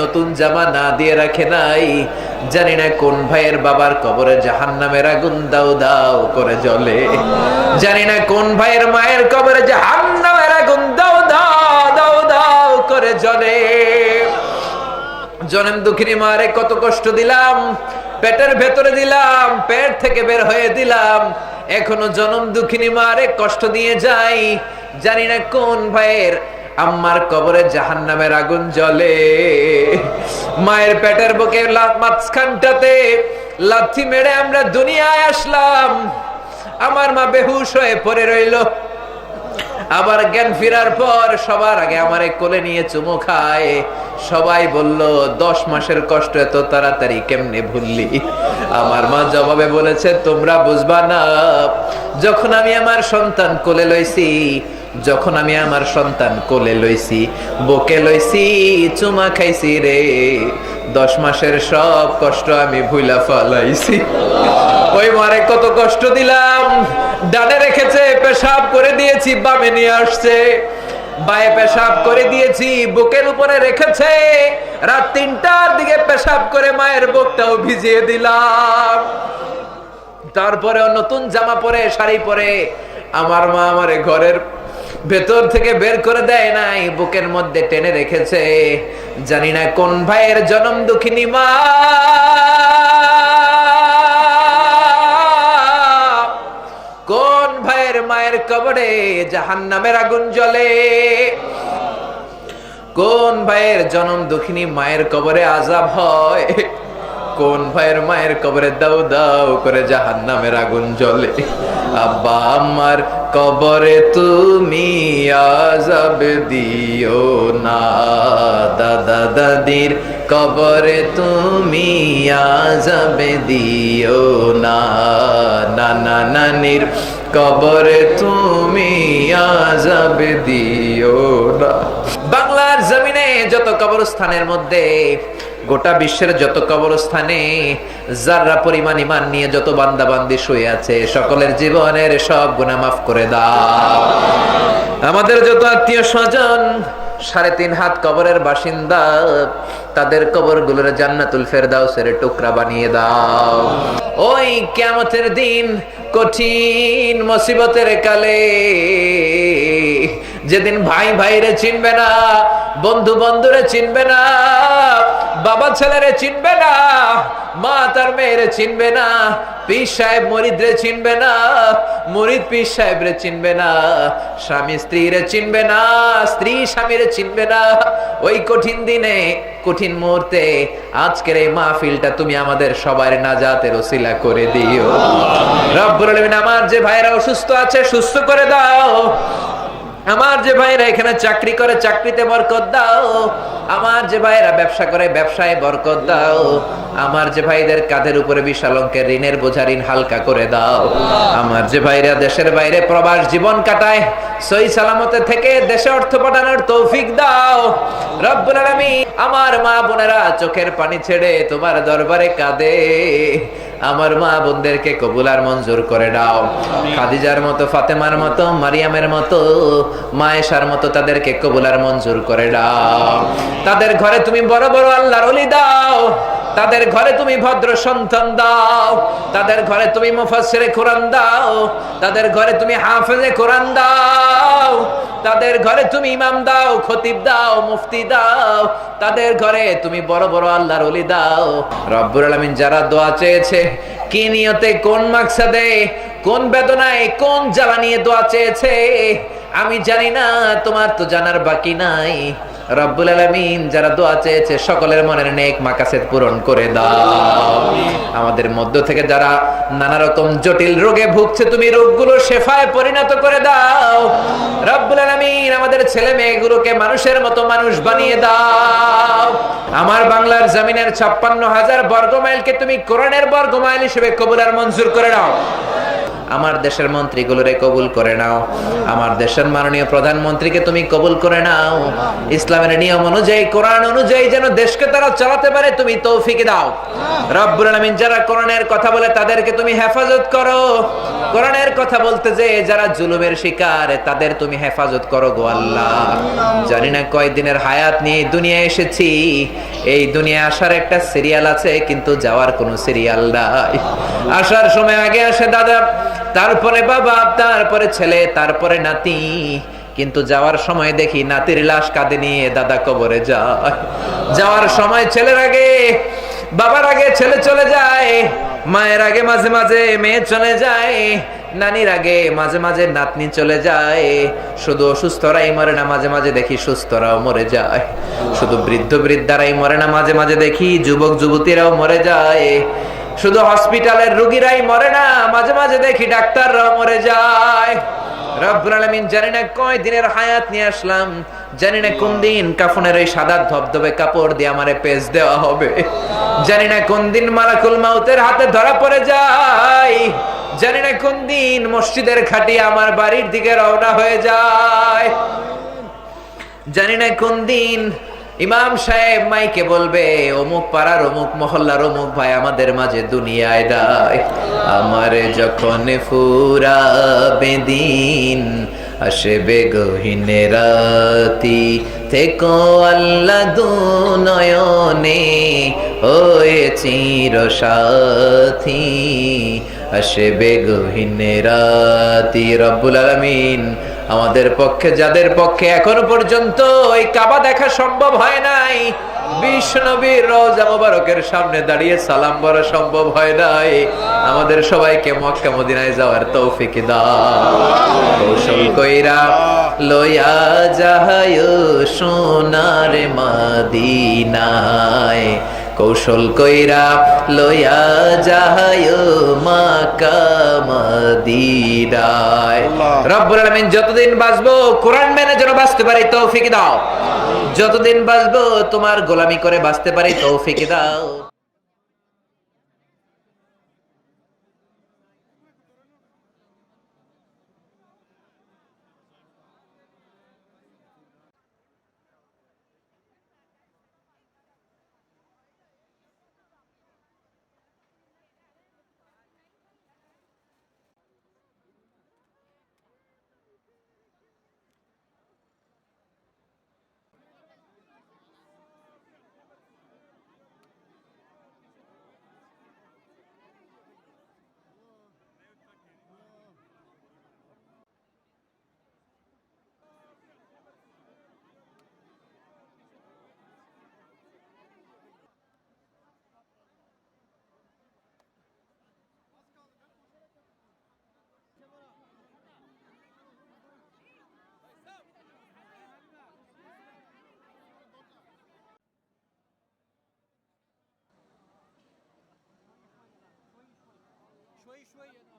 নতুন জামা না দিয়ে রাখে নাই। জানি না কোন ভাইয়ের বাবার কবরে জাহান্নামের আগুন দাউ দাউ করে জ্বলে। জানি না কোন ভাইয়ের মায়ের কবরে জাহান্নামের আগুন দাউ দাউ দাউ দাউ করে জ্বলে। জনম দুঃখিনী মারে কত কষ্ট দিলাম, পেটের ভেতরে দিলাম, পেট থেকে বের হয়ে দিলাম, এখনো জনম দুঃখিনী মারে কষ্ট দিয়ে যাই। জানি না কোন ভাইয়ের আম্মার কবরে জাহান্নামের আগুন জ্বলে। মায়ের পেটের বুকে মাঝখানটাতে লাথি মেরে আমরা দুনিয়ায় আসলাম। আমার মা বেহুশ হয়ে পড়ে রইল। আবার জ্ঞান ফেরার পর সবার আগে আমারে কোলে নিয়ে চুমু খায়। সবাই বলল 10 মাসের কষ্ট এত তাড়াতাড়ি কেমনে ভুললি? আমার মা জবাবে বলেছে, তোমরা বুঝবা না, যখন আমি আমার সন্তান কোলে লইছি, যখন আমি আমার সন্তান কোলে লইছি, বুকে লইছি, চুমা খাইছি রে, 10 মাসের সব কষ্ট আমি ভুলা ফলাইছি। ওই মারে কত কষ্ট দিলাম। ডানে রেখেছে, পেশাব করে দিয়েছি, বামে নিয়ে আসছে, বায়ে পেশাব করে দিয়েছি, বুকের উপরে রেখেছে, রাত 3টার দিকে পেশাব করে মায়ের বুকটাও ভিজিয়ে দিলাম। তারপরে নতুন জামা পরে, শাড়ি পরে আমার মা আমারে ঘরের ভেতর থেকে বের করে দেয় নাই, বুকের মধ্যে টেনে রেখেছে। জানি না কোন ভাইয়ের জনম দুঃখিনী মা কোন ভাইয়ের মায়ের কবরে জাহান্নামের আগুন জ্বলে, কোন ভাইয়ের জনম দুঃখিনী মায়ের কবরে আযাব হয়, কোন ভাইয়ের মায়ের কবরে দাউ দাউ করে জাহান্নামের আগুন জ্বলে। আব্বা আম্মার কবরে তুমি আযাব দিও না, দাদা দাদির কবরে তুমি আযাব দিও না, নানা নানির কবরে তুমি আযাব দিও না। বাংলার জমিনে যত কবরস্থানের মধ্যে, গোটা বিশ্বের যত কবরস্থানে যারা পরিমাণ ঈমান নিয়ে যত বান্দা বান্দি শুয়ে আছে, সকলের জীবনের সব গুনাহ মাফ করে দাও। আমাদের যত আত্মীয় স্বজন 3.5 হাত কবরের বাসিন্দা, তাদের কবরগুলোর জান্নাতুল ফেরদাউসের টুকরা বানিয়ে দাও। ওই কিয়ামতের দিন, কঠিন মুসিবতের কালে, যেদিন ভাই ভাইরে চিনবে না, বন্ধু বন্ধুরে চিনবে না, বাবা ছেলেরে চিনবে না, মা তার মেয়েরে চিনবে না, পীর সাহেব মুরিদরে চিনবে না, মুরিদ পীর সাহেবরে চিনবে না, স্বামী স্ত্রীরে চিনবে না, স্ত্রী স্বামীরে চিনবে না। ওই কঠিন দিনে, কঠিন মুহূর্তে আজকের এই মাহফিলটা তুমি আমাদের সবার নাজাতের ওসিলা করে দিও রব্বুল আলামিন। আমার যে ভাইরা অসুস্থ আছে, সুস্থ করে দাও। আমার যে ভাইরা এখানে চাকরি করে, চাকরিতে বরকত দাও। আমার যে ভাইরা ব্যবসা করে, ব্যবসায় বরকত দাও। আমার যে ভাইদের কাঁধের উপরে বিশাল অঙ্কের ঋণের বোঝা, ঋণ হালকা করে দাও। আমার যে ভাইরা দেশের বাইরে প্রবাস জীবন কাটায়, সহি সালামতে থেকে দেশে অর্থ পাঠানোর তৌফিক দাও রব্বুল আলামিন। আমার মা বোনেরা চোখের পানি ছেড়ে তোমার দরবারে কাঁদে, আমার মা বোনদেরকে কবুল আর মঞ্জুর করে দাও। খাদিজার মতো, ফাতেমার মতো, মারিয়ামের মতো, মায়েশার মতো তাদেরকে কবুল আর মঞ্জুর করে দাও। তাদের ঘরে তুমি বড় বড় আল্লাহর ওলি দাও, তাদের ঘরে তুমি ভদ্র সন্তান দাও, তাদের ঘরে তুমি মুফাসসিরে কোরআন দাও, তাদের ঘরে তুমি হাফেজে কোরআন দাও, তাদের ঘরে তুমি ইমাম দাও, খতিব দাও, মুফতি দাও, তাদের ঘরে তুমি বড় বড় আল্লাহর ওলি দাও রব্বুল আলামিন। যারা দোয়া চেয়েছে, কি নিয়তে, কোন মাকসাদে, কোন বেদনায়, কোন জ্বালা নিয়ে দোয়া চেয়েছে আমি জানি না, তোমার তো জানার বাকি নাই রব্বুল আলামিন। যারা দোয়া চেয়েছে সকলের মনের নেক মাকাসেদ পূরণ করে দাও। আমাদের মধ্য থেকে যারা নানা রকম জটিল রোগে ভুগছে, তুমি রোগগুলো শেফায় পরিণত করে দাও রব্বুল আলামিন। আমাদের ছেলে মেয়েগুলোকে মানুষের মতো মানুষ বানিয়ে দাও। আমার বাংলার জমিনের 56,000 বর্গ মাইলকে তুমি কোরআনের বর্গ মাইল হিসেবে কবুল আর মঞ্জুর করে নাও। আমার দেশের মন্ত্রীগুলোরে কবুল করে নাও, আমার দেশের মাননীয় প্রধানমন্ত্রীকে তুমি কবুল করে নাও। ইসলামের নিয়ম অনুযায়ী, কোরআন অনুযায়ী যেন দেশকে তারা চালাতে পারে তুমি তৌফিক দাও। রব্বুল আলামিন যারা কোরআনের কথা বলে তাদেরকে তুমি হেফাজত করো। কোরআনের কথা বলতে যে যারা জুলুমের শিকার তাদের তুমি হেফাজত করো গো আল্লাহ। জানি না কয়দিনের হায়াত নিয়ে দুনিয়ায় এসেছি, এই দুনিয়া আসার একটা সিরিয়াল আছে কিন্তু যাওয়ার কোনো সিরিয়াল নাই। আসার সময় আগে আসে দাদা, তারপরে বাবা, তারপরে ছেলে, তারপরে নাতি, কিন্তু যাওয়ার সময় দেখি নাতির লাশ কাঁধে নিয়ে দাদা কবরে যায়। যাওয়ার সময় ছেলের আগে, বাবার আগে ছেলে চলে যায়, মায়ের আগে মাঝে মাঝে মেয়ে চলে যায়, নানির আগে মাঝে মাঝে নাতনি চলে যায়। শুধু অসুস্থরাই মরে না, মাঝে মাঝে দেখি সুস্থরাও মরে যায়। শুধু বৃদ্ধ বৃদ্ধারাই মরে না, মাঝে মাঝে দেখি যুবক যুবতীরাও মরে যায়। শুধু হসপিটালের রোগীরাই মরে না, মাঝে মাঝে দেখি ডাক্তাররাও মরে যায়। রব্বুল আলামিন জানি না কয় দিনের হায়াত নিয়ে আসলাম, জানি না কোন দিন কাফনের এই সাদা ধবধবে কাপড় দিয়ে আমারে পেঁচ দেওয়া হবে, জানি না কোন দিন মালাকুল মাউতের হাতে ধরা পড়ে যায়, জানি না কোন দিন মসজিদের খাটি আমার বাড়ির দিকে রওনা হয়ে যায়, জানি না কোন দিন ইমাম সাহেব মাইকে বলবে অমুক পাড়ার অমুক মহল্লার অমুক ভাই আমাদের মাঝে দুনিয়ায় নাই। আমারে যখন ফুরাবে দিন, আসবে গহীনে রাতি, থেকো আল্লাহ দুনয়নে হয়ে চির সাথী, আসবে গহীনে রাতি। রব্বুল আলামিন আমাদের পক্ষে, যাদের পক্ষে এখনো পর্যন্ত এই কাবা দেখা সম্ভব হয় নাই, বিশ্ব নবীর রওজা মোবারকের সামনে দাঁড়িয়ে সালাম বলা সম্ভব হয় নাই, আমাদের সবাইকে মক্কা মদিনায় যাওয়ার তৌফিক দাও। কৌশল কইরা লইয়া যাহায় সোনার মদিনায়, কৌশল কইরা লইয়া যাহায় মাক্কা মদিনায়। রব্বুল আলামিন যতদিন বাঁচবো কোরআন মেনে যেন বাঁচতে পারি তৌফিক দাও, যতদিন বাঁচবো তোমার গোলামি করে বাঁচতে পারি তৌফিক দাও। شوي شوي